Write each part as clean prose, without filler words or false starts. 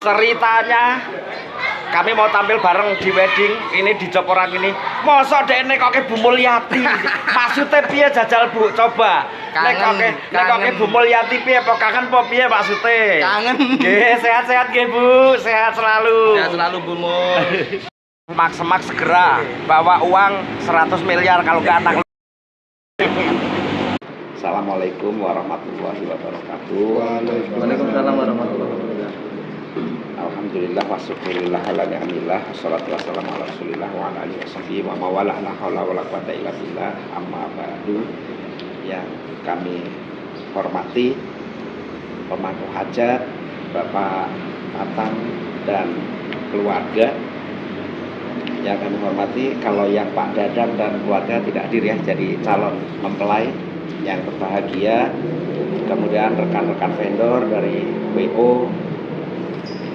Ceritanya kami mau tampil bareng di wedding ini di Jokoran ini. Mosok dekne kok Bu Mulyati. Maksudnya piye jajal Bu? Coba. Nek kok Bu Mulyati piye apa kangen apa piye maksudnya? Kangen. Nggih, sehat-sehat nggih Bu. Sehat selalu. Sehat selalu Bu Mul. Semak-semak segera bawa uang 100 miliar kalau nggak anak. Assalamualaikum warahmatullahi wabarakatuh. Waalaikumsalam warahmatullahi wabarakatuh. Alhamdulillah wa syukurillah ala ni'amillah wassalatu wassalamu ala rasulillah wa ala alihi washabihi wa mawala la haula wala quwata illa billah amma ba'du. Yang kami hormati pemangku hajat Bapak Tatang dan keluarga, yang kami hormati, kalau yang Pak Dadang dan keluarga tidak hadir ya, jadi calon mempelai yang berbahagia, kemudian rekan-rekan vendor dari WO,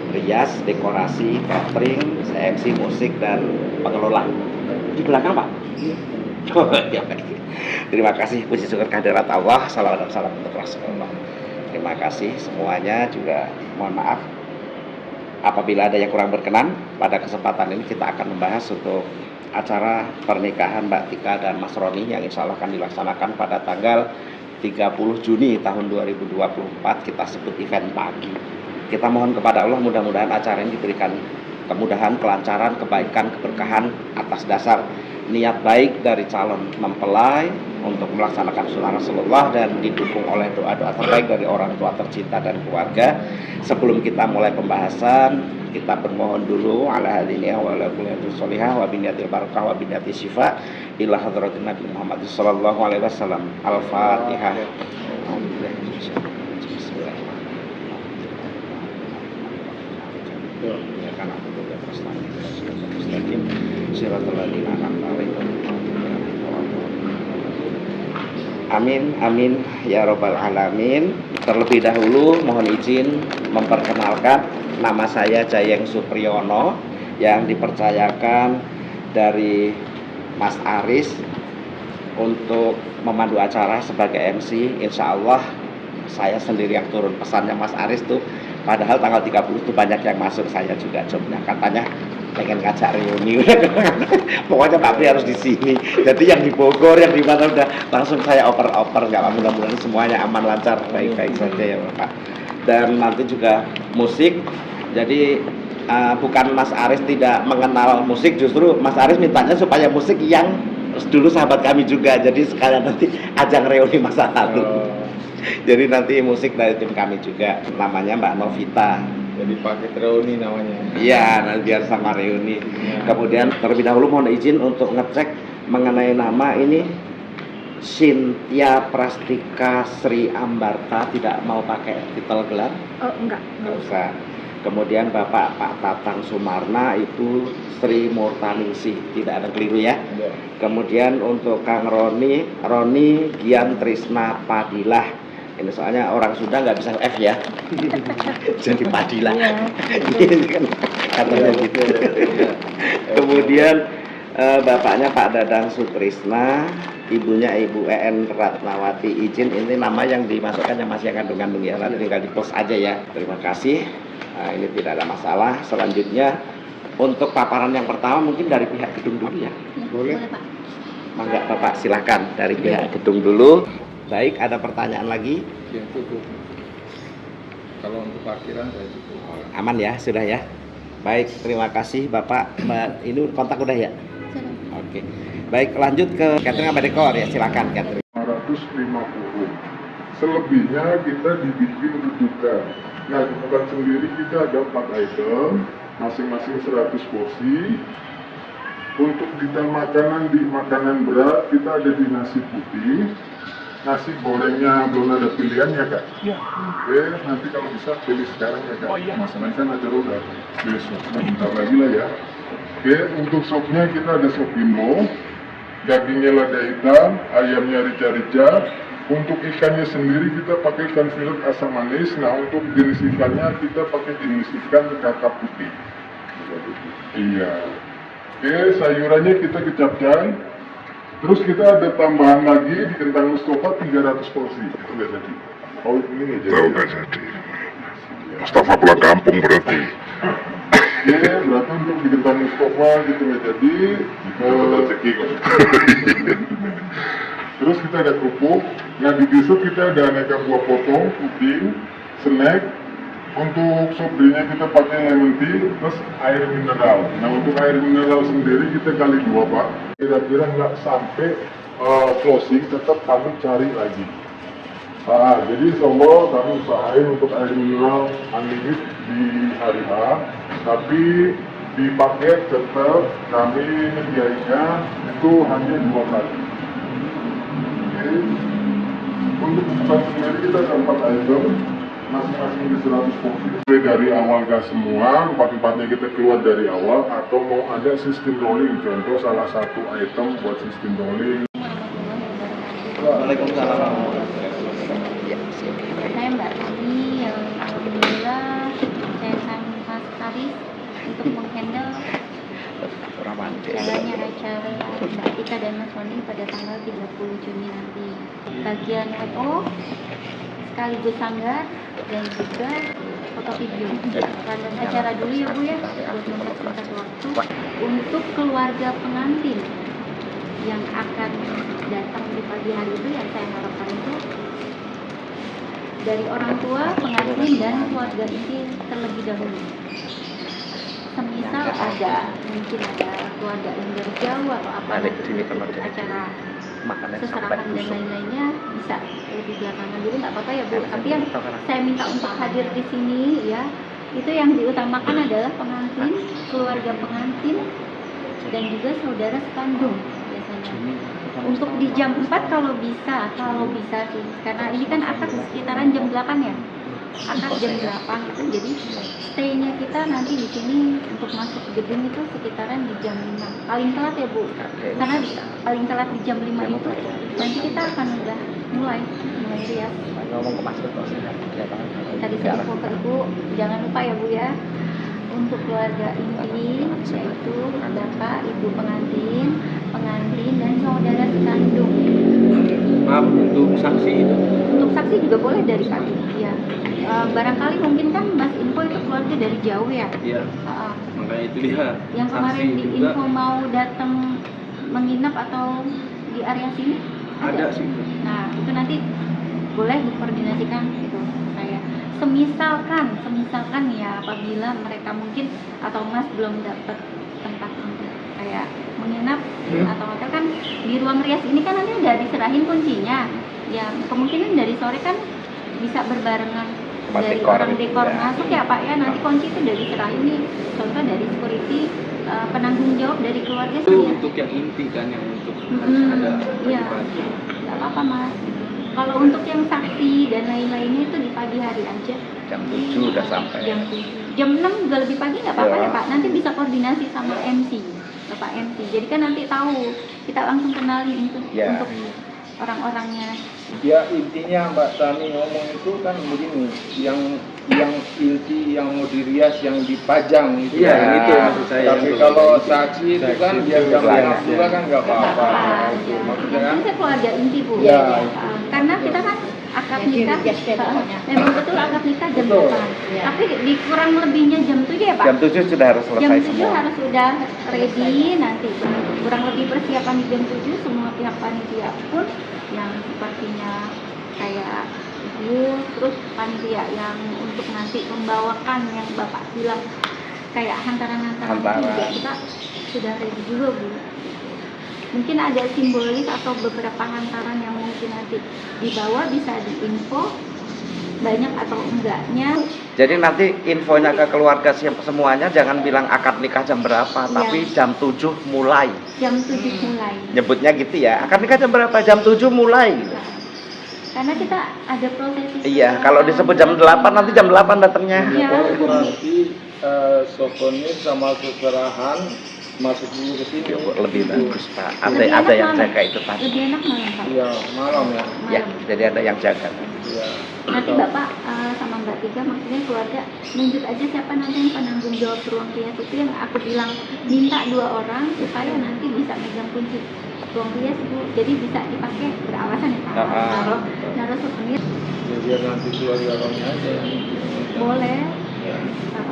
rias, dekorasi, catering, MC, musik, dan pengelola. Di belakang Pak? Iya. Terima kasih, puji syukur kehadirat Allah, salawat dan salam untuk Rasulullah. Terima kasih semuanya, juga mohon maaf apabila ada yang kurang berkenan. Pada kesempatan ini kita akan membahas untuk acara pernikahan Mbak Tika dan Mas Roni yang insya Allah akan dilaksanakan pada tanggal 30 Juni tahun 2024. Kita sebut event pagi. Kita mohon kepada Allah mudah-mudahan acara ini diberikan kemudahan, kelancaran, kebaikan, keberkahan atas dasar niat baik dari calon mempelai untuk melaksanakan sunnah Rasulullah dan didukung oleh doa-doa terbaik dari orang tua tercinta dan keluarga. Sebelum kita mulai pembahasan, kita bermohon dulu ala hadiniya wa ala kuliyatul sholihah wa biniyatil barakah wa biniyatil syifa ila hadratin Nabi Muhammad sallallahu alaihi wasallam. Al-Fatihah. Amin, amin, ya robbal alamin. Terlebih dahulu mohon izin memperkenalkan, nama saya Jayeng Supriyono yang dipercayakan dari Mas Aris untuk memandu acara sebagai MC. Insya Allah saya sendiri yang turun. Pesannya Mas Aris tuh, padahal tanggal 30 tuh banyak yang masuk, saya juga jobnya katanya pengen ngajak reuni. Pokoknya Pak Pri harus di sini. Jadi yang di Bogor, yang di mana udah langsung saya oper-oper. Nggak, mudah-mudahan semuanya aman lancar, baik-baik saja ya Bapak. Dan nanti juga musik. Jadi bukan Mas Aris tidak mengenal musik, justru Mas Aris mintanya supaya musik yang dulu sahabat kami juga. Jadi sekalian nanti ajang reuni masa lalu. Jadi nanti musik dari tim kami juga, namanya Mbak Novita. Jadi pakai reuni namanya. Iya, nanti biar sama reuni. Ya. Kemudian terlebih dahulu mohon izin untuk ngecek mengenai nama ini. Cynthia Prastika Sri Ambarta, tidak mau pakai titel gelar? Oh, enggak usah. Kemudian Bapak Pak Tatang Sumarna itu Sri Murtaningsih, tidak ada keliru ya. Kemudian untuk Kang Roni Gian Trisna Padilah. Ini soalnya orang Sunda nggak bisa F ya. Jadi Padilah. Katanya gitu. Kemudian bapaknya Pak Dadang Sutrisna, ibunya Ibu EN Ratnawati izin. Ini nama yang dimasukkan yang masih kandung-kandung ya. Nanti tinggal di post aja ya. Terima kasih. Nah, ini tidak ada masalah. Selanjutnya untuk paparan yang pertama mungkin dari pihak gedung dulu ya. Boleh Pak. Mangga Bapak silakan dari pihak gedung dulu. Baik, ada pertanyaan lagi? Ya, cukup. Kalau untuk parkiran saya cukup. Aman ya, sudah ya. Baik, terima kasih Bapak. Mbak, ini kontak udah ya? Sudah. Oke. Baik, lanjut ke catering apa dekor ya, silakan catering. 550. Selebihnya kita dibikin rujukan. Nah, bukan sendiri kita ada 4 item, masing-masing 100 porsi. Untuk kita makanan di makanan berat, kita ada di nasi putih. Nasi gorengnya belum ada pilihan ya Kak? Iya. Oke, nanti kalau bisa pilih sekarang ya Kak. Oh iya. Masalahnya kan acara udah besok, bentar lagi lah ya. Oke, untuk sopnya kita ada sop bimbo, dagingnya lada hitam, ayamnya rica-rica. Untuk ikannya sendiri kita pakai ikan filet asam manis. Nah, untuk jenis ikannya kita pakai jenis ikan kakap putih. Iya. Oke, sayurannya kita kecapkan. Terus kita ada tambahan lagi di kentang Mustafa 300 porsi. Itu nggak jadi. Oh, ini nggak jadi. Tahu nggak jadi. Mustafa pulang kampung berarti. Jadi rezeki kok. Terus kita ada kerupuk. Nah di dessert kita ada aneka buah potong, puding, snack. Untuk soft drinknya kita pakai lemon tea plus air mineral. Nah untuk air mineral sendiri kita kali 2 Pak. Kira-kira nggak sampai closing, tetap kami cari lagi. Jadi insya Allah kami usahain untuk air mineral unlimited di hari H, tapi di paket tetap kami menyediainya itu hanya 2 kali. Oke. Untuk bukaan sendiri kita ada 4 item, masing-masing di 100 porsi. Dari awal gas semua, 4-4-nya kita keluar dari awal, atau mau ada sistem rolling, contoh salah satu item buat sistem rolling. Waalaikumsalam. Saya Mbak Tani yang alhamdulillah saya sama Mas Haris untuk menghandle jalannya acara Mbak Tika dan Mas Roni pada tanggal 30 Juni nanti. Bagian WO sekaligus sanggar dan juga foto video. Random acara dulu ya Bu ya, buat mempersingkat waktu untuk keluarga pengantin yang akan datang di pagi hari itu. Yang saya harapkan itu dari orang tua, pengantin, dan keluarga inti terlebih dahulu. Semisal mungkin ada keluarga yang dari jauh atau apa, untuk acara seserahan dan lain-lainnya bisa lebih belakangan dulu, nggak apa-apa ya Bu. Tapi yang saya minta untuk hadir di sini ya, itu yang diutamakan adalah pengantin, keluarga pengantin, dan juga saudara sekandung biasanya. Untuk di jam 4 kalau bisa sih, karena ini kan akad sekitaran jam 8 ya, akad jam 8 itu, jadi stay-nya kita nanti di sini untuk masuk gedung itu sekitaran di jam 5 paling telat ya Bu, karena paling telat di jam 5 itu nanti kita akan udah mulai rias. Ngomong ke Mas Tadi saya info ke Ibu, jangan lupa ya Bu ya, untuk keluarga inti yaitu Bapak, Ibu pengantin, dan saudara sekandung. Maaf, untuk saksi itu. Untuk saksi juga boleh dari panitia. Barangkali mungkin kan Mas Info itu keluarga dari jauh ya. Iya. Makanya itu dia. Yang kemarin di juga info mau datang menginap atau di area sini? ada sih. Nah itu nanti boleh dikoordinasikan gitu saya. Semisalkan ya apabila mereka mungkin atau Mas belum dapat tempat untuk kayak menginap atau hotel, kan di ruang rias ini kan nanti udah diserahin kuncinya. Ya kemungkinan dari sore kan bisa berbarengan dari orang dekor masuk ya Pak ya, nanti kunci itu udah diserahin nih, contoh dari security, penanggung jawab dari keluarga Itu sendiri. untuk yang inti kan, yang untuk harus ada Iya, pagi-pagi. nggak apa-apa Mas. Kalau untuk yang saksi dan lain-lainnya itu di pagi hari aja. Jam 7 udah sampai. Jam 7. Jam 6 juga lebih pagi nggak apa-apa ya Pak. Nanti bisa koordinasi sama MC, Bapak MC. Jadi kan nanti tahu, kita langsung kenalin untuk orang-orangnya. Ya intinya Mbak Tani ngomong itu kan begini, yang inti yang mau dirias, yang dipajang itu. Iya, kan. itu maksud saya. Tapi kalau saksi itu kan biar jam ya. 2 kan nggak apa-apa. Ya. Maksudnya kan. Yang penting keluarga inti Bu. Ya. Karena kita kan akad nikah, memang betul akad nikah jam 8. Tapi di kurang lebihnya jam 7 ya Pak. Jam 7 sudah harus Jam selesai 7 semua. harus sudah ready nanti. Kurang lebih persiapan di jam 7, semua pihak panitia pun yang sepertinya kayak ibu, terus panitia yang untuk nanti membawakan yang Bapak bilang kayak hantaran-hantaran itu juga kita sudah ready juga Bu. Mungkin ada simbolis atau beberapa hantaran yang mungkin nanti dibawa, bisa diinfo banyak atau enggaknya. Jadi nanti infonya ke keluarga semuanya, jangan bilang akad nikah jam berapa, Iya. tapi jam 7 mulai. Jam 7 mulai. Nyebutnya gitu ya, akad nikah jam berapa? Jam 7 mulai. Nah, karena kita ada prosesi. Iya, kalau disebut jam 8 nanti jam 8 datangnya. Iya. Berarti souvenir sama seserahan masuk dulu ke sini. Lebih bagus Pak. Lebih Ada enak yang malam. jaga itu tadi. Lebih enak malam Pak. Iya, malam ya. Ya, jadi ada yang jaga. Iya. Nanti Bapak sama Mbak Tika, maksudnya keluarga, nunjuk aja siapa nanti yang penanggung jawab ruang rias itu, yang aku bilang minta 2 orang supaya nanti bisa megang kunci ruang rias Bu. Jadi bisa dipakai beralasan ya Pak. Naruh souvenir. Ya, biar nanti keluarga kami aja yang Boleh.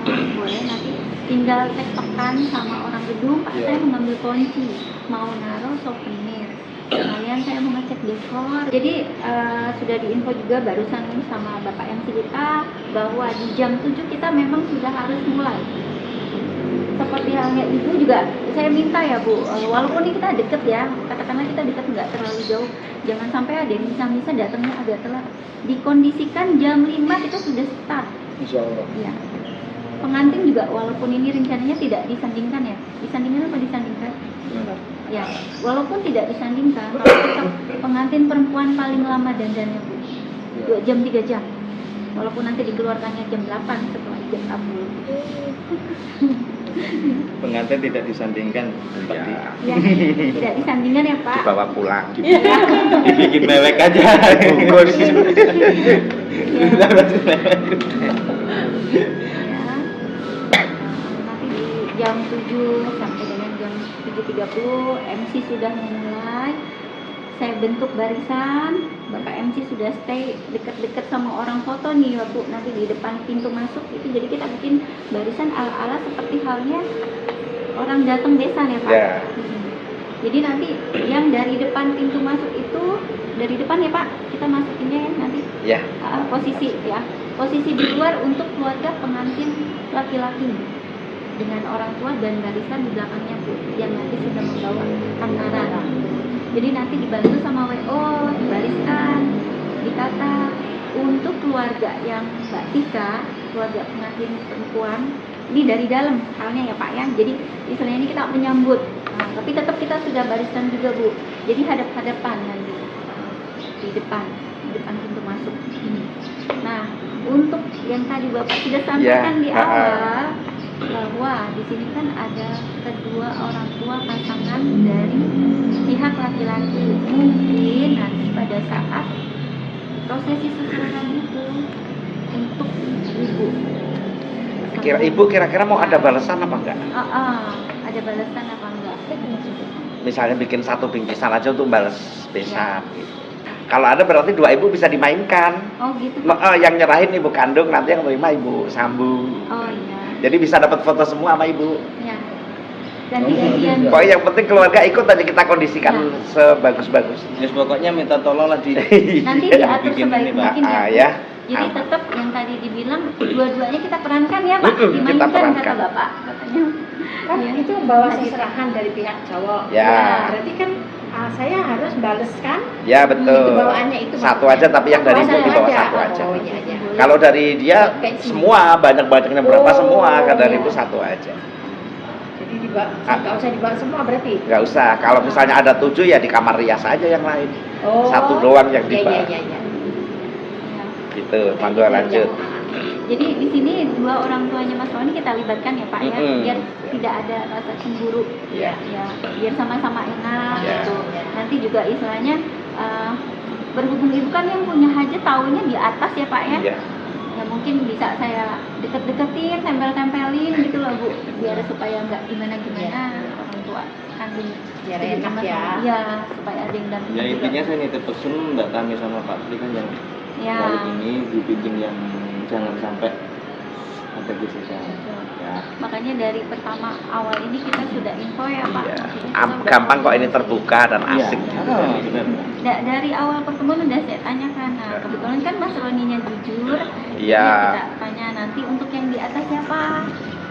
Boleh nanti tinggal tektokan sama orang gedung, Pak, Iya. saya mengambil kunci, mau naruh souvenir. Kemudian saya mau ngecek dekor. Jadi sudah diinfo juga barusan sama Bapak MC kita bahwa di jam 7 kita memang sudah harus mulai. Seperti halnya Ibu juga, saya minta ya Bu, walaupun ini kita deket ya, katakanlah kita deket nggak terlalu jauh, jangan sampai ada yang misa-misa datangnya agak telat. Dikondisikan jam 5 kita sudah start. Insya Allah. Ya. Pengantin juga walaupun ini rencananya tidak disandingkan ya. Disandingkan apa disandingkan? Ya, walaupun tidak disandingkan, tapi tetap pengantin perempuan paling lama dandannya Bu. 2 jam 3 jam. Walaupun nanti dikeluarkannya jam 8 setelah ijab kabul. Pengantin tidak disandingkan seperti Ya, Ya, tidak disandingkan ya Pak. dibawa pulang. dibikin mewek aja. Bungkus. Ya. Nanti di jam 7 sampai dengan jam 7.30 MC sudah memulai. Saya bentuk barisan, Bapak MC sudah stay dekat-dekat sama orang foto nih ya Bu, nanti di depan pintu masuk itu. Jadi kita bikin barisan ala-ala seperti halnya orang datang desa ya Pak. Ya. Jadi nanti yang dari depan pintu masuk itu, dari depan ya Pak, kita masukinnya ya nanti Ya. posisi ya, posisi di luar untuk keluarga pengantin laki-laki dengan orang tua dan barisan di belakangnya Bu, yang nanti sudah membawa kamera. Jadi nanti dibantu sama WO, dibariskan, ditata. Untuk keluarga yang Mbak Tika, keluarga pengantin perempuan, ini dari dalam halnya ya Pak ya. Jadi istilahnya ini kita menyambut, nah, tapi tetap kita sudah bariskan juga Bu. Jadi hadap-hadapan nanti di depan pintu masuk ini. Nah, untuk yang tadi Bapak sudah sampaikan di awal bahwa di sini kan ada kedua orang tua pasangan dari pihak laki-laki. Mungkin nanti pada saat prosesi susulan itu untuk ibu. Ibu kira-kira mau ada balasan apa enggak? Ada balasan apa enggak? Misalnya bikin satu bingkisan aja untuk balas besan. Gitu. Kalau ada berarti 2 ibu bisa dimainkan. Oh gitu. Yang nyerahin ibu kandung, nanti yang terima ibu sambung. Oh iya. Jadi bisa dapat foto semua sama ibu. Ya. Ganti-gantian. Pokoknya yang penting keluarga ikut aja, kita kondisikan Ya. sebagus-bagus. Yes, pokoknya minta tolong lah di Nanti diatur bikin sebaik ini, Pak. mungkin ya. Bu. Ya. Jadi Aman. tetap yang tadi dibilang dua-duanya kita perankan ya Pak, Kita dimainkan perankan. kata Bapak katanya. Kan Iya. itu bawa Nah, seserahan dari pihak cowok. Ya. Berarti kan saya harus baleskan Ya betul. itu bawaannya itu. Satu maksudnya. aja, tapi yang dari ibu Satu dibawa satu aja. Oh iya iya. Kalau dari dia Kayak sini. semua banyak-banyaknya berapa Oh, semua, kan dari iya. ibu satu aja. Jadi nggak usah dibawa semua berarti. Nggak usah. Kalau misalnya ada 7 ya di kamar rias aja yang lain. Oh. Satu doang yang Iya dibawa. iya iya. Ya. Gitu. Monggo lanjut. Jadi di sini dua orang tuanya Mas Roni kita libatkan ya Pak ya, Mm-mm. biar tidak ada rasa cemburu. Iya. Ya, biar sama-sama enak Ya. gitu. Nanti juga istilahnya berhubung ibu kan yang punya hajat tahunya di atas ya Pak ya. Iya. Ya mungkin bisa saya deket-deketin, tempel-tempelin gitu loh Bu, biar supaya nggak gimana-gimana orang tua kandung. Biar Jadi enak sama-sama. ya. Iya, supaya ada yang dampingin Ya juga. intinya saya nitip pesen Mbak Tami sama Pak Pri kan yang Ya. kali ini dibikin yang jangan sampai ada gesekan. Ya. Makanya dari pertama awal ini kita sudah info ya Pak. Iya. Jadi kita udah- Gampang kok ini terbuka dan Iya. asik. Benar. Dari awal pertemuan udah saya tanyakan. Nah, kebetulan kan Mas Roninya jujur. Iya. Jadi kita tanya nanti untuk yang di atas siapa?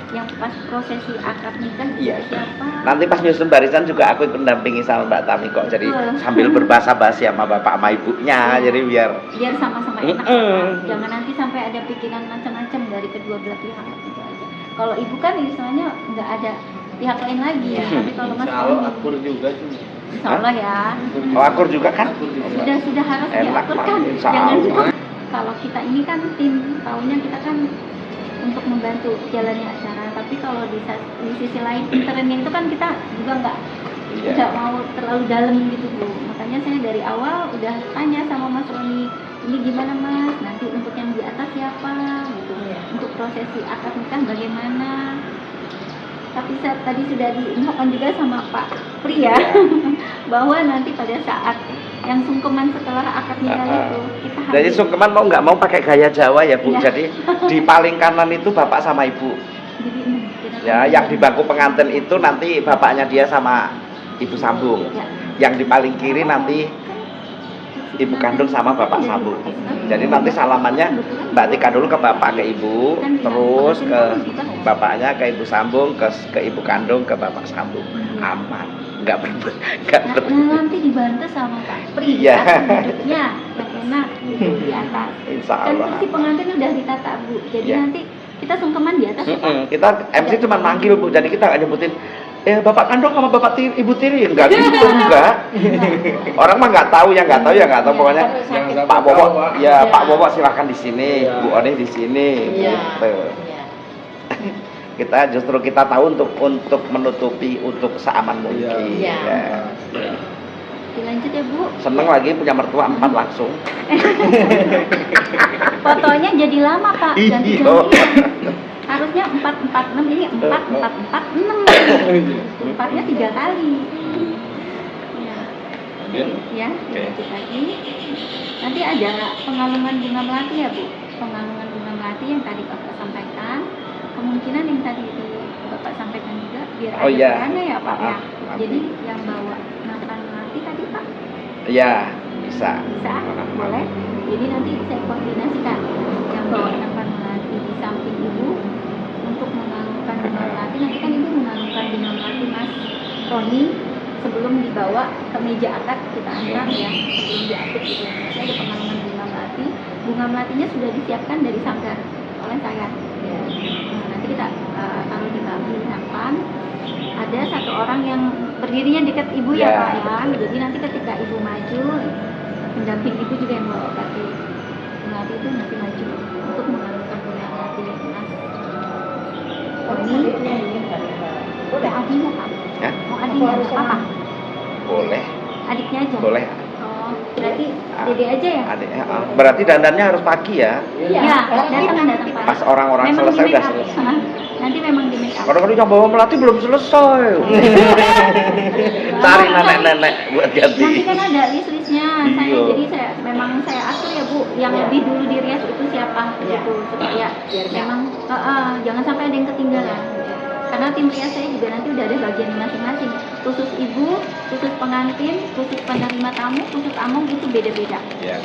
Yang pas prosesi akad nikah juga Iya. siapa? Nanti pas nyusun barisan juga aku ikut mendampingi sama Mbak Tami kok. Jadi Betul. sambil berbahasa basi sama bapak sama ibunya. Iya. Jadi biar Biar sama-sama enak. Mm-mm. Pak. Jangan nanti sampai ada pikiran macam-macam dari kedua belah pihak gitu aja. Kalau ibu kan istilahnya nggak ada pihak lain lagi. Iya. Tapi kalau Mas Insya Allah Roni, akur juga sih. insya Allah ya. Oh, akur juga kan? Akur juga. Sudah harus Enak, diaturkan. Pak. Insya Jangan Allah. kalau kita ini kan tim, tahunya kita kan untuk membantu jalannya acara. Tapi kalau di sisi lain internnya itu kan kita juga nggak Iya. mau terlalu dalam gitu Bu. Makanya saya dari awal udah tanya sama Mas Roni, ini gimana Mas? Nanti untuk yang di atas siapa? Gitu. Iya. Untuk prosesi akad nikah bagaimana? Tapi tadi sudah diinfokan juga sama Pak Pri ya, bahwa nanti pada saat yang sungkeman setelah akad nikah itu kita Jadi sungkeman mau nggak mau pakai gaya Jawa ya Bu. Iya. Jadi di paling kanan itu bapak sama ibu. Jadi kita Ya, yang di bangku pengantin itu nanti bapaknya dia sama ibu sambung. Ya. Yang di paling kiri nanti ibu kandung sama bapak sambung. Jadi nanti salamannya Mbak Tika dulu ke bapak ke ibu, terus ke bapaknya ke ibu sambung, ke ibu kandung ke bapak sambung. Aman, nggak nanti dibantu sama Pak Pri Iya. duduknya yang enak gitu di atas. Insya Kan Allah. kursi pengantin udah ditata Bu, jadi Iya. nanti kita sungkeman di atas. ya, Pak? Kita MC cuma manggil Bu, jadi kita nggak nyebutin bapak kandung sama bapak ibu tiri, enggak gitu, enggak. Orang mah nggak tahu, ya nggak tahu ya nggak tahu, pokoknya Yang dapat Pak Bobo, tahu, Pak. ya Pak Bobo silahkan di sini, Iya. Bu Oni di sini, Iya. gitu. Iya. Kita tahu untuk menutupi untuk seaman mungkin. Iya. Ya. Dilanjut ya Bu. Seneng lagi punya mertua 4 langsung. Fotonya jadi lama Pak, Iya. ganti-ganti. Harusnya 446, ini 44446. Empatnya 3 kali. Ya. Ya, dilanjut lagi. Nanti ada pengalungan bunga melati ya Bu. Pengalungan bunga melati yang tadi Bapak sampaikan. Kemungkinan yang tadi itu Bapak sampaikan juga biar Oh, ada iya. perannya ya Pak ya. Maaf. Jadi yang bawa nampan melati tadi Pak Ya, bisa. bisa, boleh. Jadi nanti saya koordinasikan yang bawa nampan melati di samping Ibu untuk mengalungkan bunga melati. Nanti kan Ibu mengalungkan bunga melati Mas Roni sebelum dibawa ke meja akad kita antar ya, sebelum diapit gitu. Nanti ada pengalungan bunga melati. Bunga melatinya sudah disiapkan dari sanggar oleh saya. Ya. Nah, nanti kita taruh di bangku nampan. Ada 1 orang yang berdirinya dekat Ibu ya Ya. Pak ya. Jadi nanti ketika Ibu maju, pendamping Ibu juga yang bawa batu melati itu nanti maju untuk mengalungkan bunga melati Mas Roni. Mau adiknya Pak? Ya? Mau adiknya apa? Boleh, Adiknya aja? boleh. Oh, berarti Dede aja ya? Adik, berarti dandannya harus pagi ya. Iya, datang Pak. Pas orang-orang Memang selesai di udah make up. selesai. Hah? Nanti memang di make up. Kadang-kadang yang bawa melati belum selesai. Cari nenek-nenek buat ganti. Nanti kan ada list-listnya. Iya. Jadi saya atur ya Bu, yang lebih dulu dirias itu siapa gitu supaya memang jangan sampai ada yang ketinggalan. Karena tim rias saya juga nanti udah ada bagian masing-masing. Khusus ibu, khusus pengantin, khusus penerima tamu, khusus among itu beda-beda. Ya.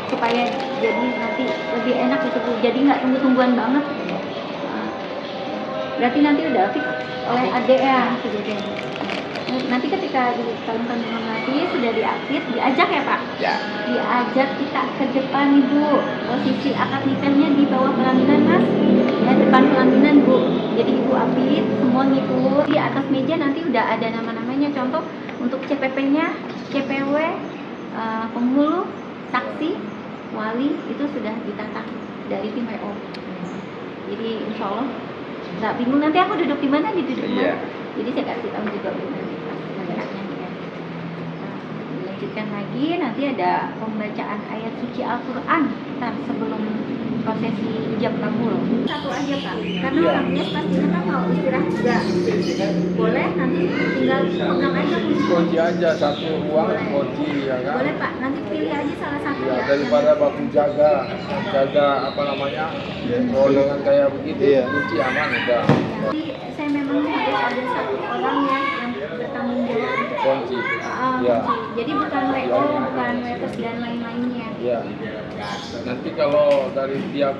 Supaya jadi nanti lebih enak gitu Bu. Jadi nggak tunggu-tungguan banget. Berarti nanti udah fix oleh adik ya kejadian. Nanti ketika dikalungkan bunga melati sudah diapit, diajak ya Pak? Ya. Diajak kita ke depan Ibu. Posisi akad nikahnya di bawah pelaminan Mas. Ya, depan pelaminan Bu. Jadi Ibu apit, semua ngikut. Di atas meja nanti udah ada nama-namanya. Contoh untuk CPP-nya, CPW, penghulu, saksi, wali itu sudah ditata dari tim WO. Jadi insya Allah nggak bingung nanti aku duduk di mana, duduk di Iya. mana. Jadi saya kasih tahu juga Bu nanti pas melihatnya ya. Dilanjutkan lagi nanti ada pembacaan ayat suci Al-Quran sebelum prosesi ijab kabul. Satu aja Pak, karena Iya. orang biasa pastinya kan mau istirahat juga. Boleh nanti tinggal pegang aja kunci. Kunci aja satu ruang kunci ya kan. Boleh Pak, nanti pilih aja salah satu Ya, ya. daripada baku jaga apa namanya rolongan kayak begitu, Iya. kunci aman udah Nanti saya memang harus ada 1 orang ya yang bertanggung jawab untuk kunci. kunci. Ya. Jadi bukan WO, bukan waiters dan lain-lainnya. Ya. Nanti kalau dari pihak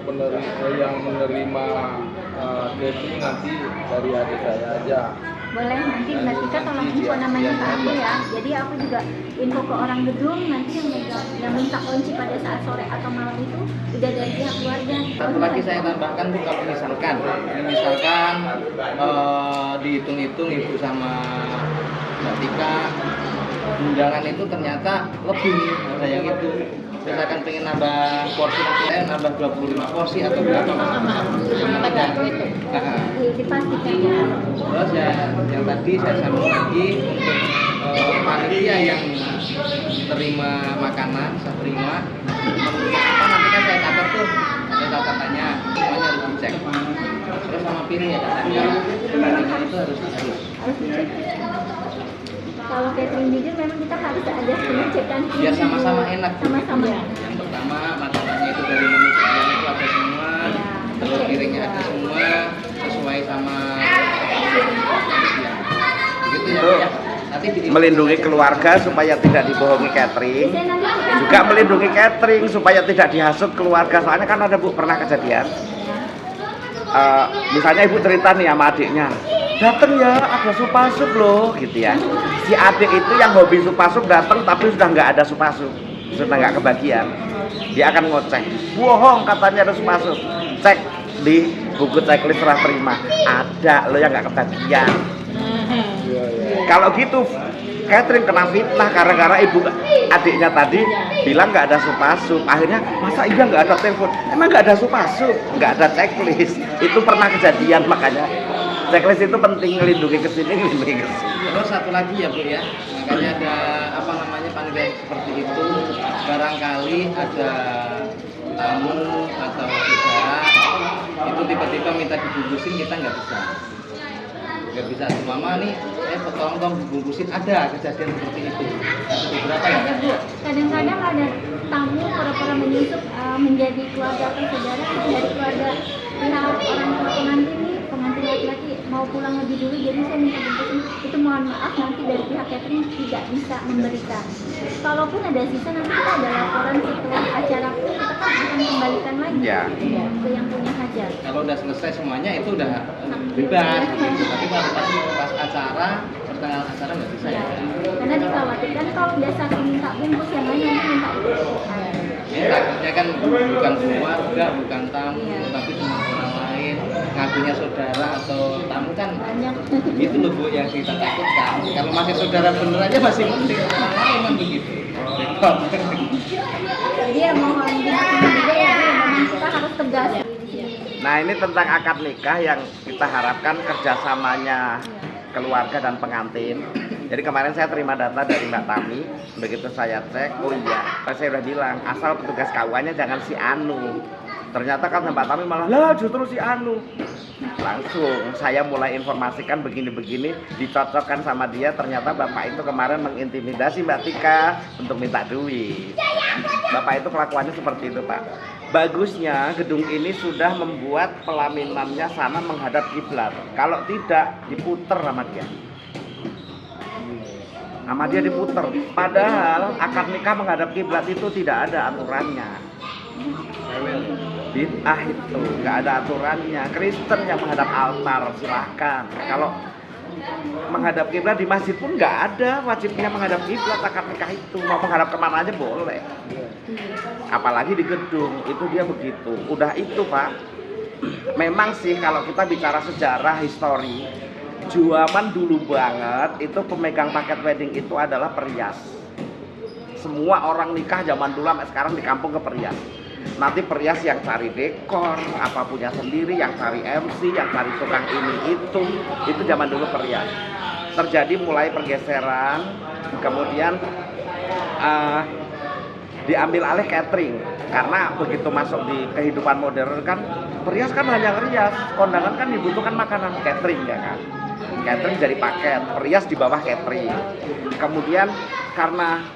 yang menerima catering nanti dari adik saya aja. Boleh, nanti Mbak Tika tolong info namanya ke aku ya. Jadi aku juga info ke orang gedung, nanti yang minta kunci pada saat sore atau malam itu udah dari pihak keluarga. Satu lagi saya tambahkan tuh kalau misalkan dihitung-hitung Ibu sama Mbak Tika undangan itu ternyata lebih ada yang itu. Misalkan pengen nambah porsi nambah 25 porsi atau berapa tidak. Dipastikan ya. Terus ya yang tadi saya sambung lagi untuk panitia yang terima makanan, saya terima apa nanti kan saya catat tuh, ada catatannya semuanya harus dicek. Terus sama piring ya katanya, piring itu harus Harus dicek. Kalau catering jujur memang kita harus ada pengecekan biar sama-sama enak. Sama-sama. Yang pertama makanannya itu dari menu sekian itu ada semua, Ya, terus dicek piringnya juga. ada semua, sesuai sesuai sama begitu ya, Itu ya. Nanti melindungi keluarga supaya tidak dibohongi catering, juga melindungi catering supaya tidak dihasut keluarga. Soalnya kan ada Bu pernah kejadian, misalnya ibu cerita nih sama adiknya, dateng ya ada supasup loh gitu ya. Si adik itu yang hobi supasup datang tapi sudah nggak ada supasup, sudah nggak kebagian. Dia akan ngoceh, bohong katanya ada supasup. Cek di buku checklist serah terima, ada lo yang nggak kebagian. Kalau gitu catering kena fitnah gara-gara ibu adiknya tadi bilang nggak ada supasup. Akhirnya masa iya nggak ada telepon, emang nggak ada supasup, nggak ada checklist. Itu pernah kejadian, makanya checklist itu penting, melindungi kesini, melindungi kesini. Terus satu lagi ya Bu ya, makanya ada apa namanya panggilan seperti itu, barangkali ada tamu atau saudara itu tiba-tiba minta dibungkusin, kita nggak bisa mama nih tolong bungkusin, ada kejadian seperti itu, ada beberapa ya. Ada Bu, kadang-kadang ada tamu pura-pura menyusup menjadi keluarga atau saudara dari keluarga pihak orang tua pengantin laki-laki mau pulang lebih dulu, jadi saya minta bungkusin. Itu mohon maaf nanti dari pihak catering tidak bisa memberikan. Kalaupun ada sisa nanti kita ada laporan setelah acara pun kita kan akan kembalikan lagi Ya. ke yang punya hajat. Kalau udah selesai semuanya itu udah bebas gitu. Tapi kalau pas acara pertengahan acara nggak bisa ya. Karena dikhawatirkan kalau udah satu minta bungkus yang lain nanti minta bungkus. Ya takutnya kan bukan keluarga, bukan tamu, Iya. tapi cuma orang lain, ngakunya saudara atau tamu kan Banyak. itu loh Bu yang kita takutkan. Kalau masih saudara bener aja masih mending, orang lain kan begitu. Repot. Jadi ya mohon dimaklumi juga ya Bu, memang kita harus tegas di sini. Nah ini tentang akad nikah yang kita harapkan kerjasamanya keluarga dan pengantin. Jadi kemarin saya terima data dari Mbak Tami, begitu saya cek, oh iya, saya udah bilang asal petugas KUA-nya jangan si Anu. Ternyata kan Mbak Tami malah, lah justru si Anu. Langsung saya mulai informasikan begini-begini, dicocokkan sama dia. Ternyata Bapak itu kemarin mengintimidasi Mbak Tika untuk minta duit. Bapak itu kelakuannya seperti itu Pak. Bagusnya gedung ini sudah membuat pelaminannya sana menghadap kiblat. Kalau tidak diputer sama dia. Sama dia diputer. Padahal akad nikah menghadap kiblat itu tidak ada aturannya. Bid'ah itu nggak ada aturannya. Kristen yang menghadap altar silahkan. Kalau menghadap kiblat di masjid pun nggak ada wajibnya menghadap kiblat akad nikah itu. Mau menghadap kemana aja boleh. Apalagi di gedung itu dia begitu. Udah itu Pak. Memang sih kalau kita bicara sejarah histori, zaman dulu banget itu pemegang paket wedding itu adalah perias. Semua orang nikah zaman dulu sampai sekarang di kampung ke perias. Nanti perias yang cari dekor, apa punya sendiri, yang cari MC, yang cari tukang ini itu zaman dulu perias. Terjadi mulai pergeseran, kemudian diambil alih catering. Karena begitu masuk di kehidupan modern kan, perias kan hanya ngerias, kondangan kan dibutuhkan makanan, catering ya kan. Catering jadi paket, perias di bawah catering. Kemudian karena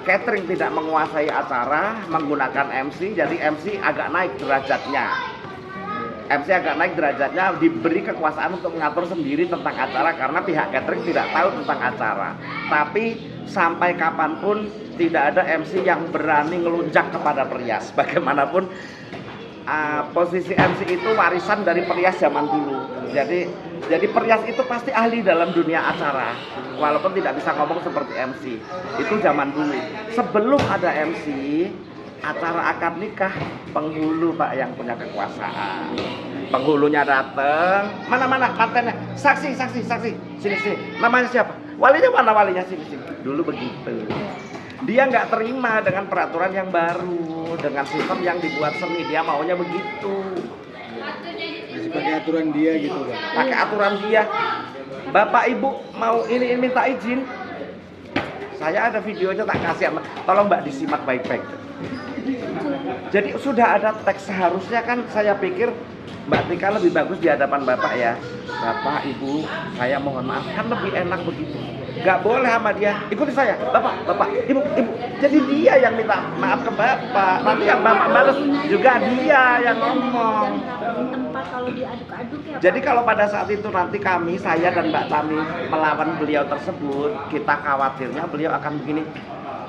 catering tidak menguasai acara, menggunakan MC, jadi MC agak naik derajatnya. MC agak naik derajatnya, diberi kekuasaan untuk mengatur sendiri tentang acara karena pihak catering tidak tahu tentang acara. Tapi sampai kapanpun tidak ada MC yang berani ngelunjak kepada perias. Bagaimanapun posisi MC itu warisan dari perias zaman dulu. Jadi perias itu pasti ahli dalam dunia acara, walaupun tidak bisa ngomong seperti MC. Itu zaman dulu. Sebelum ada MC, acara akad nikah penghulu Pak yang punya kekuasaan. Penghulunya datang, mana patennya, saksi, sini. Namanya siapa? Walinya mana walinya, sini. Dulu begitu. Dia nggak terima dengan peraturan yang baru, dengan sistem yang dibuat seni. Dia maunya begitu. Masih pakai aturan dia gitu Pak. Pakai aturan dia. Bapak Ibu mau ini minta izin. Saya ada videonya tak kasih, tolong Mbak disimak baik-baik. Jadi sudah ada teks, seharusnya kan saya pikir Mbak Tika lebih bagus di hadapan Bapak ya. Bapak, Ibu, saya mohon maaf, kan lebih enak begitu. nggak boleh sama dia. Ikuti saya, bapak, ibu. Jadi dia yang minta maaf ke bapak. Nanti yang bapak balas juga dia yang ngomong. Tempat kalau diaduk-aduk ya. Jadi kalau pada saat itu nanti kami, saya dan Mbak Tami melawan beliau tersebut, kita khawatirnya beliau akan begini.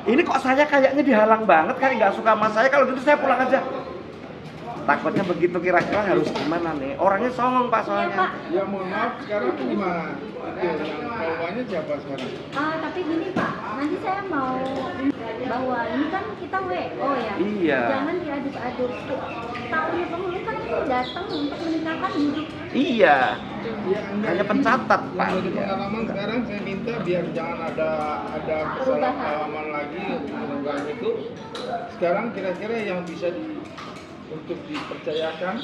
Ini kok saya kayaknya dihalang banget, kayak nggak suka sama saya. Kalau gitu saya pulang aja. Takutnya begitu, kira-kira harus gimana nih? Orangnya songong Pak soalnya. Ya mohon maaf, sekarang gimana? Itu yang bawahnya siapa sekarang? Tapi gini Pak, nanti saya mau bahwa ini kan kita WO ya. Iya. Jangan diaduk-aduk. Tahunya penghulu kan itu datang untuk menikahkan duduk. Iya. Ya, enggak, Hanya pencatat yang Pak. dari pengalaman sekarang saya minta biar jangan ada kesalahpahaman lagi menunggang itu. Sekarang kira-kira yang bisa untuk dipercayakan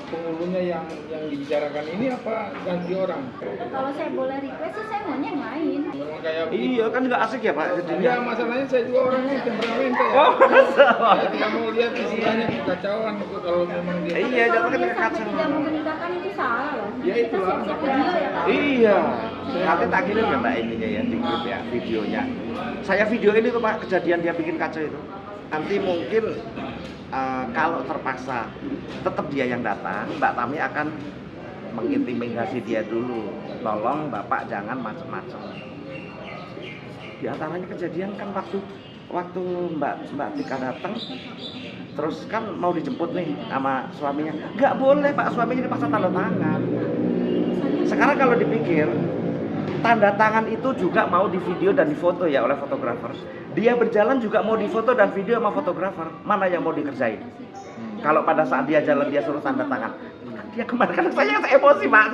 penghulunya yang dibicarakan ini apa ganti orang? Kalau saya boleh request sih saya maunya yang lain. Memang kayak Iya kan nggak asik ya Pak Ya jadinya. masalahnya saya juga orangnya temperamental ya. Oh, masa? Saya tidak mau lihat istilahnya kekacauan itu kalau memang dia. Iya, Kalau jatuhnya dia sampai kacau. tidak mau menikahkan itu salah loh. Ya, Kita itulah. siap-siap video ya Pak. Iya. Nanti tak kirim ya Mbak ininya ya di grup ya videonya. Saya video ini tuh Pak kejadian dia bikin kacau itu. Nanti mungkin kalau terpaksa tetap dia yang datang, Mbak Tami akan mengintimidasi dia dulu. Tolong Bapak jangan macam-macam. Di antaranya kejadian kan waktu Mbak Tika datang, terus kan mau dijemput nih sama suaminya. Nggak boleh Pak, suaminya dipaksa tanda tangan. Sekarang kalau dipikir, tanda tangan itu juga mau di video dan difoto ya oleh fotografer. Dia berjalan juga mau difoto dan video sama fotografer. Mana yang mau dikerjain? Kalau pada saat dia jalan dia suruh tanda tangan. Dia kemarin kan saya emosi Pak.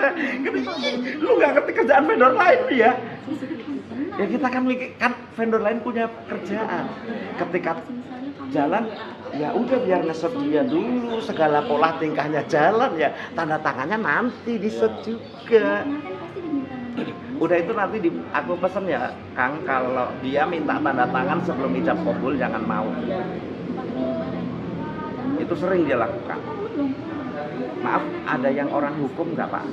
Lu nggak ngerti kerjaan vendor lain ya? Ya kita kan mikir kan vendor lain punya kerjaan. Ketika jalan ya udah biar nge-shoot dia dulu, segala pola tingkahnya jalan ya, tanda tangannya nanti di-shoot juga. Udah itu nanti aku pesen ya Kang, kalau dia minta tanda tangan sebelum ijab kabul jangan mau. Itu sering dia lakukan. Maaf, ada yang orang hukum nggak Pak?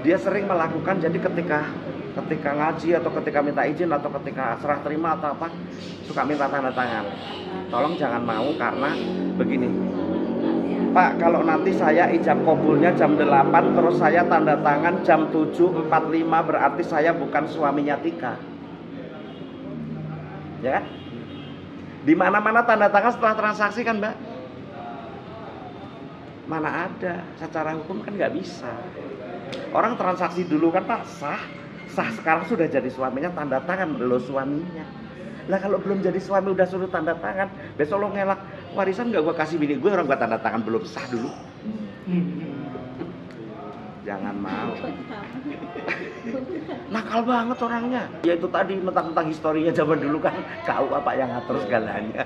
Dia sering melakukan, jadi ketika ngaji atau ketika minta izin atau ketika serah terima atau apa suka minta tanda tangan. Tolong jangan mau karena begini. Pak, kalau nanti saya ijab kabulnya jam 8 terus saya tanda tangan jam 7.45 berarti saya bukan suaminya Tika. Ya kan? Di mana-mana tanda tangan setelah transaksi kan, Mbak? Mana ada, secara hukum kan nggak bisa. Orang transaksi dulu kan Pak sah sekarang sudah jadi suaminya tanda tangan lo suaminya. Lah kalau belum jadi suami udah suruh tanda tangan, besok lo ngelak warisan nggak gua kasih bini gue orang gua tanda tangan belum sah dulu. Jangan mau. Nakal banget orangnya. Ya itu tadi mentang-mentang historinya zaman dulu kan kau apa yang ngatur segalanya.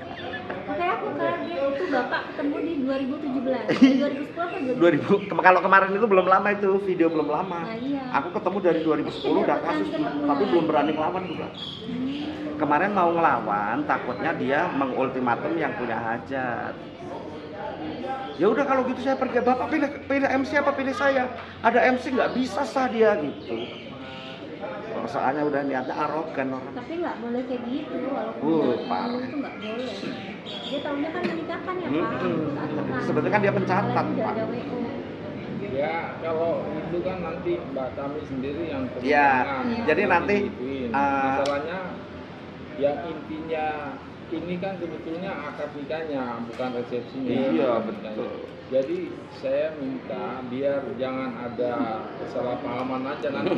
Makanya aku kaget itu Bapak ketemu di 2017. 2010 atau 2000 kalau kemarin itu belum lama itu video belum lama. Nah, iya. Aku ketemu dari 2010 udah kasus tapi belum berani ngelawan juga. Kemarin mau ngelawan takutnya dia mengultimatum yang punya hajat. Ya udah kalau gitu saya pergi, Bapak pilih MC apa pilih saya? Ada MC nggak bisa sah dia gitu. Soalnya udah niatnya arogan orang. Tapi nggak boleh kayak gitu, walaupun Parah. itu nggak boleh. Dia tahunya kan menikahkan ya Pak. Aturan. Sebetulnya kan dia pencatat Apalagi Pak. ada WO. Ya kalau itu kan nanti Mbak Tami sendiri yang Ya, kemenangan. jadi nanti, masalahnya yang intinya ini kan sebetulnya akad nikahnya bukan resepsinya. Iya, akad nikahnya. betul. Jadi saya minta biar jangan ada kesalahpahaman aja nanti.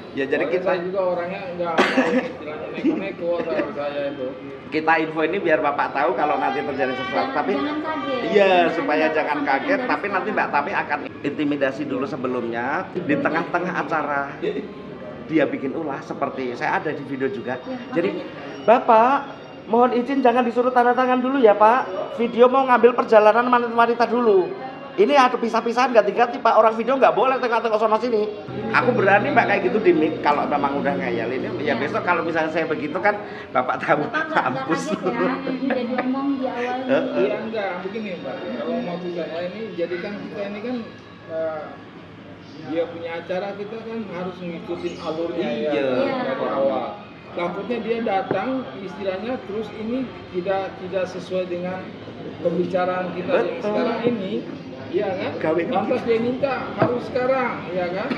Ya jadi Soalnya kita saya juga orangnya nggak mau istilahnya neko-neko sama saya itu. kita info ini biar Bapak tahu kalau nanti terjadi sesuatu. Tapi Jangan kaget. iya Jangan supaya ada jangan sampai kaget. dari Tapi nanti Mbak Tami akan intimidasi dulu sebelumnya di tengah-tengah acara dia bikin ulah seperti saya ada di video juga. Ya, Jadi Bapak mohon izin jangan disuruh tanda tangan dulu ya Pak. Video mau ngambil perjalanan wanita dulu. Ini ada pisah-pisahan ganti-ganti Pak. Orang video nggak boleh tengah-tengah sana sini. Aku berani Mbak kayak gitu di mic kalau memang udah ngeyel ini. Ya besok kalau misalnya saya begitu kan Bapak tahu Bapak nggak kampus. kaget ya, ini udah diomong di awal. Iya enggak, begini Mbak. Kalau maksud saya ini, jadi kan kita ini kan dia punya acara, kita kan harus ngikutin alurnya Iya. ya dari awal. Takutnya dia datang istilahnya terus ini tidak sesuai dengan pembicaraan kita yang Betul. sekarang ini, ya kan? Gawe. Lantas dia minta harus sekarang, ya kan?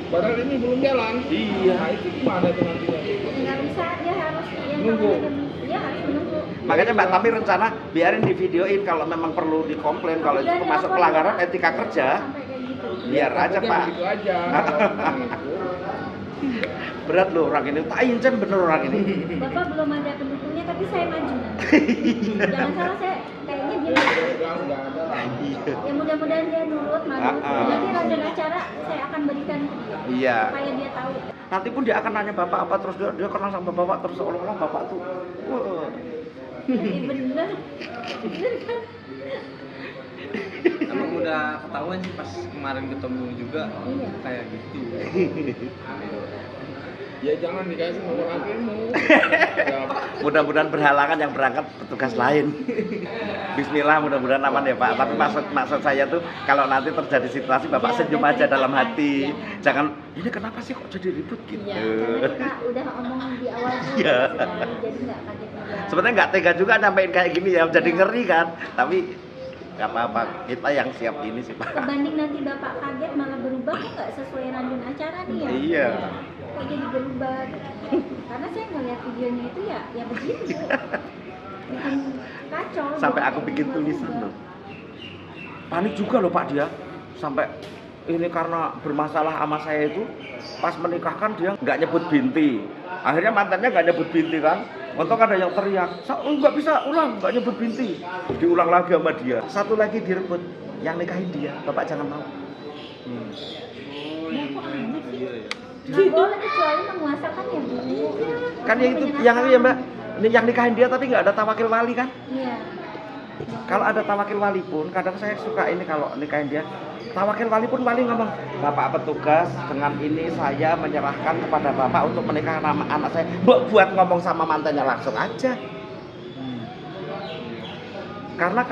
Padahal ini belum jalan. Iya. Nah itu gimana tuh nantinya? Nggak bisa, dia harus yang Nunggu. dia harus menunggu. Makanya Mbak Tami rencana biarin di videoin kalau memang perlu dikomplain kalau itu Udah termasuk dilaporin. pelanggaran etika kerja. Sampai kayak gitu. Biar aja Takutnya Pak. begitu aja. Kalau begitu. Berat loh orang ini, tak incen bener orang ini. Bapak belum ada pendukungnya tapi saya maju nanti. Jangan salah, saya kayaknya dia Udah ada lah. ya mudah-mudahan dia nurut manut. Nanti rajin acara saya akan berikan ke dia Iya. supaya dia tahu. Nanti pun dia akan nanya bapak apa terus dia kenal sama bapak terus seolah-olah bapak tuh. Wah. Jadi bener kan? Emang udah ketahuan sih pas kemarin ketemu juga Iya. kayak gitu. Ya jangan dikasih nomor HP-mu. Ya, Mudah-mudahan berhalangan yang berangkat petugas lain. Bismillah, mudah-mudahan aman ya Pak. Tapi maksud saya tuh kalau nanti terjadi situasi Bapak Ya, senyum udah aja dalam ceritakan. hati. Ya. Jangan ini kenapa sih kok jadi ribut gitu. Iya, karena kita udah omong di awal dulu Iya. jadi nggak kaget juga. Sebenarnya nggak tega juga nyampein kayak gini ya, jadi ngeri kan. Tapi nggak apa-apa, kita yang siap ini sih Pak. Kebanding nanti Bapak kaget malah berubah, kok nggak sesuai random acara nih ya? Iya. Kok jadi berubah? Karena saya ngeliat videonya itu ya begitu. Bikin kacau. Sampai jadi aku kayak bikin berubah. tulisan loh. Panik juga loh Pak dia. Sampai ini karena bermasalah sama saya itu pas menikahkan dia nggak nyebut binti. Akhirnya mantannya nggak nyebut binti kan. Untung ada yang teriak, nggak bisa ulang, nggak nyebut binti. Diulang lagi sama dia. Satu lagi direbut, yang nikahin dia. Bapak jangan mau. Ya, kok aneh sih? Nggak boleh kecuali menguasakan ya Bu. Kan yang itu yang ya Mbak, ini yang nikahin dia tapi nggak ada tawakil wali kan? Iya. Kalau ada tawakil wali pun, kadang saya suka ini kalau nikahin dia. Tawakil wali pun wali ngomong, Bapak petugas dengan ini saya menyerahkan kepada Bapak untuk menikahkan nama anak saya. Buat ngomong sama mantannya langsung aja. Karena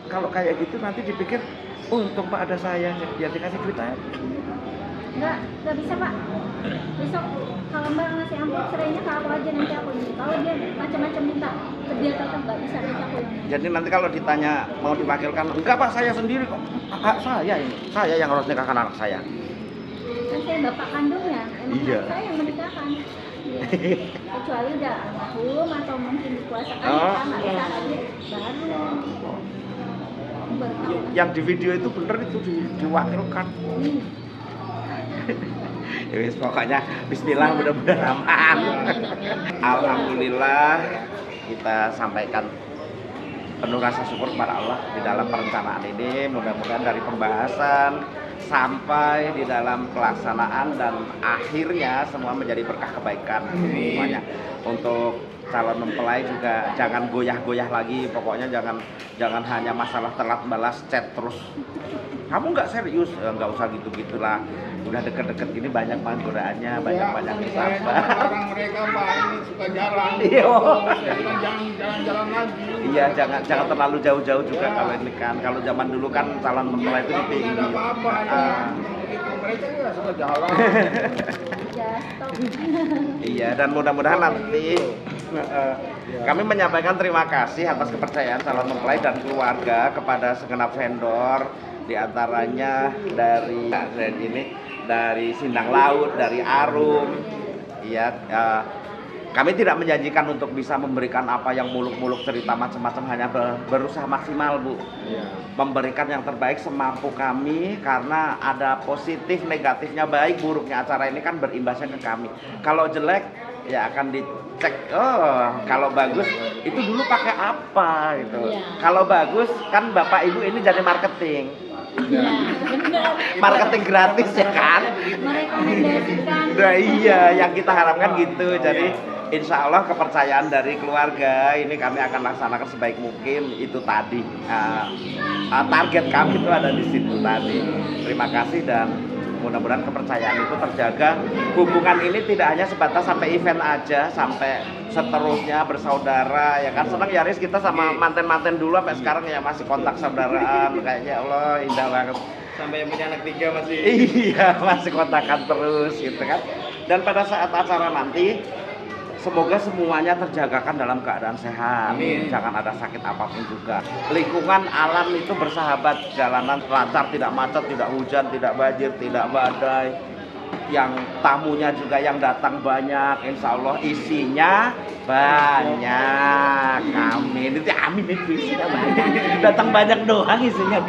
kalau kayak gitu nanti dipikir, untung Pak ada saya, biar dikasih duit aja. Nggak bisa Pak. Besok kalau Mbak ngasih amplop serainya ke aku aja, nanti aku ini. Kalau dia macam-macam minta ke dia tetap nggak bisa, nanti aku yang ini. Jadi nanti kalau ditanya mau diwakilkan, enggak Pak saya sendiri kok. Hak saya ini, saya yang harus nikahkan anak saya. Kan saya bapak kandungnya, emang Iya. saya yang menikahkan. Iya. Kecuali udah almarhum atau mungkin dikuasakan, Oh. kita nggak bisa lagi baru tahu. Yang di video itu bener itu diwakilkan. Ya wis, pokoknya bismillah mudah-mudahan aman. Alhamdulillah kita sampaikan penuh rasa syukur kepada Allah di dalam perencanaan ini. Mudah-mudahan dari pembahasan sampai di dalam pelaksanaan dan akhirnya semua menjadi berkah kebaikan semuanya. Untuk calon mempelai juga jangan goyah-goyah lagi, pokoknya jangan hanya masalah telat balas chat terus. Kamu nggak serius? Ya, nggak usah gitu-gitulah. Udah deket-deket ini banyak banget godaannya, banyak-banyak saya sabar. orang mereka Pak ini suka jalan. Iya. Saya bilang jangan jalan-jalan lagi. Iya, jangan terlalu jauh-jauh juga kalau ini kan. Kalau zaman dulu kan calon mempelai itu di Nggak pinggir. ada apa-apa ya. Begitu. Mereka juga suka jalan. Ya, stop. Iya, dan mudah-mudahan nanti kami menyampaikan terima kasih atas kepercayaan calon mempelai dan keluarga kepada segenap vendor, diantaranya dari Sindang Laut, dari Arum. Iya, kami tidak menjanjikan untuk bisa memberikan apa yang muluk-muluk cerita macam-macam, hanya berusaha maksimal Bu. Memberikan yang terbaik semampu kami, karena ada positif negatifnya, baik buruknya acara ini kan berimbasnya ke kami. Kalau jelek ya akan dicek, oh kalau bagus itu dulu pakai apa gitu. Kalau bagus kan Bapak Ibu ini jadi marketing. Iya, benar. Marketing gratis ya kan. Merekomendasikan. Nah iya, yang kita harapkan gitu. Jadi insya Allah kepercayaan dari keluarga ini kami akan laksanakan sebaik mungkin. Itu tadi target kami itu ada di situ tadi. Terima kasih dan mudah-mudahan kepercayaan itu terjaga. Hubungan ini tidak hanya sebatas sampai event aja, sampai seterusnya bersaudara ya kan. Senang ya Riz, kita sama manten-manten dulu sampai sekarang ya masih kontak saudaraan, kayaknya Allah indah banget. Sampai yang punya anak 3 masih. Iya, masih kontakan terus gitu kan. Dan pada saat acara nanti semoga semuanya terjagakan dalam keadaan sehat. Amin. Jangan ada sakit apapun juga. Lingkungan alam itu bersahabat, jalanan lancar, tidak macet, tidak hujan, tidak banjir, tidak badai. Yang tamunya juga yang datang banyak, insya Allah isinya banyak. Amin. Itu amin itu isinya banyak. Datang banyak doang isinya.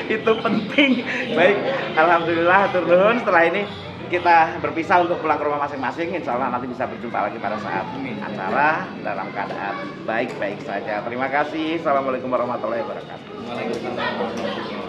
Itu penting. Baik, alhamdulillah turun. Setelah ini kita berpisah untuk pulang ke rumah masing-masing. Insya Allah nanti bisa berjumpa lagi pada saat acara dalam keadaan baik-baik saja. Terima kasih. Assalamualaikum warahmatullahi wabarakatuh. Waalaikumsalam.